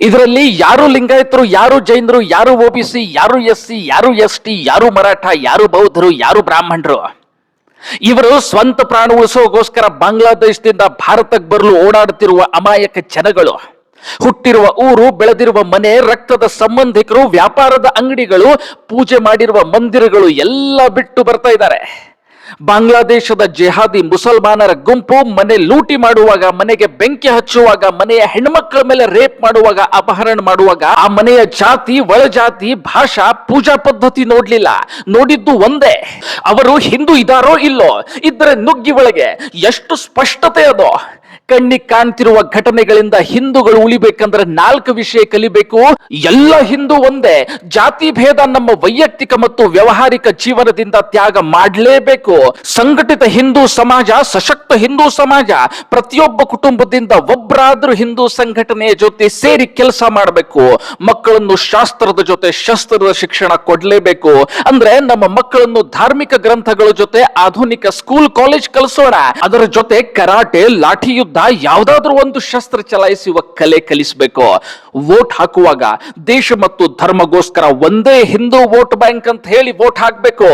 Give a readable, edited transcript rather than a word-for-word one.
ಇದರಲ್ಲಿ ಯಾರು ಲಿಂಗಾಯತರು, ಯಾರು ಜೈನರು, ಯಾರು ಒಬಿಸಿ, ಯಾರು SC, ಯಾರು ST, ಯಾರು ಮರಾಠ, ಯಾರು ಬೌದ್ಧರು, ಯಾರು ಬ್ರಾಹ್ಮಣರು, ಇವರು ಸ್ವಂತ ಪ್ರಾಣ ಉಳಿಸೋಗೋಸ್ಕರ ಬಾಂಗ್ಲಾದೇಶದಿಂದ ಭಾರತಕ್ಕೆ ಬರಲು ಓಡಾಡುತ್ತಿರುವ ಅಮಾಯಕ ಜನಗಳು. ಹುಟ್ಟಿರುವ ಊರು, ಬೆಳೆದಿರುವ ಮನೆ, ರಕ್ತದ ಸಂಬಂಧಿಕರು, ವ್ಯಾಪಾರದ ಅಂಗಡಿಗಳು, ಪೂಜೆ ಮಾಡಿರುವ ಮಂದಿರಗಳು ಎಲ್ಲ ಬಿಟ್ಟು ಬರ್ತಾ ಇದ್ದಾರೆ. ಬಾಂಗ್ಲಾದೇಶದ ಜಿಹಾದಿ ಮುಸಲ್ಮಾನರ ಗುಂಪು ಮನೆ ಲೂಟಿ ಮಾಡುವಾಗ, ಮನೆಗೆ ಬೆಂಕಿ ಹಚ್ಚುವಾಗ, ಮನೆಯ ಹೆಣ್ಮಕ್ಳ ಮೇಲೆ ರೇಪ್ ಮಾಡುವಾಗ, ಅಪಹರಣ ಮಾಡುವಾಗ ಆ ಮನೆಯ ಜಾತಿ, ಒಳಜಾತಿ, ಭಾಷಾ, ಪೂಜಾ ಪದ್ಧತಿ ನೋಡ್ಲಿಲ್ಲ. ನೋಡಿದ್ದು ಒಂದೇ, ಅವರು ಹಿಂದೂ ಇದಾರೋ ಇಲ್ಲೋ, ಇದ್ರೆ ನುಗ್ಗಿ ಒಳಗೆ. ಎಷ್ಟು ಸ್ಪಷ್ಟತೆ ಅದು. ಕಣ್ಣಿಗೆ ಕಾಣ್ತಿರುವ ಘಟನೆಗಳಿಂದ ಹಿಂದೂಗಳು ಉಳಿಬೇಕಂದ್ರೆ 4 ವಿಷಯ ಕಲಿಬೇಕು. ಎಲ್ಲ ಹಿಂದೂ ಒಂದೇ. ಜಾತಿ ಭೇದ ನಮ್ಮ ವೈಯಕ್ತಿಕ ಮತ್ತು ವ್ಯಾವಹಾರಿಕ ಜೀವನದಿಂದ ತ್ಯಾಗ ಮಾಡಲೇಬೇಕು. ಸಂಘಟಿತ ಹಿಂದೂ ಸಮಾಜ, ಸಶಕ್ತ ಹಿಂದೂ ಸಮಾಜ. ಪ್ರತಿಯೊಬ್ಬ ಕುಟುಂಬದಿಂದ ಒಬ್ಬರಾದ್ರೂ ಹಿಂದೂ ಸಂಘಟನೆಯ ಜೊತೆ ಸೇರಿ ಕೆಲಸ ಮಾಡಬೇಕು. ಮಕ್ಕಳನ್ನು ಶಾಸ್ತ್ರದ ಜೊತೆ ಶಸ್ತ್ರದ ಶಿಕ್ಷಣ ಕೊಡ್ಲೇಬೇಕು. ಅಂದ್ರೆ ನಮ್ಮ ಮಕ್ಕಳನ್ನು ಧಾರ್ಮಿಕ ಗ್ರಂಥಗಳ ಜೊತೆ ಆಧುನಿಕ ಸ್ಕೂಲ್ ಕಾಲೇಜ್ ಕಲಿಸೋಣ. ಅದರ ಜೊತೆ ಕರಾಟೆ, ಲಾಠಿ ಯುದ್ಧ, ಯಾವುದಾದ್ರೂ ಒಂದು ಶಸ್ತ್ರ ಚಲಾಯಿಸುವ ಕಲೆ ಕಲಿಸಬೇಕು. ವೋಟ್ ಹಾಕುವಾಗ ದೇಶ ಮತ್ತು ಧರ್ಮಗೋಸ್ಕರ ಒಂದೇ ಹಿಂದೂ ವೋಟ್ ಬ್ಯಾಂಕ್ ಅಂತ ಹೇಳಿ ವೋಟ್ ಹಾಕಬೇಕು.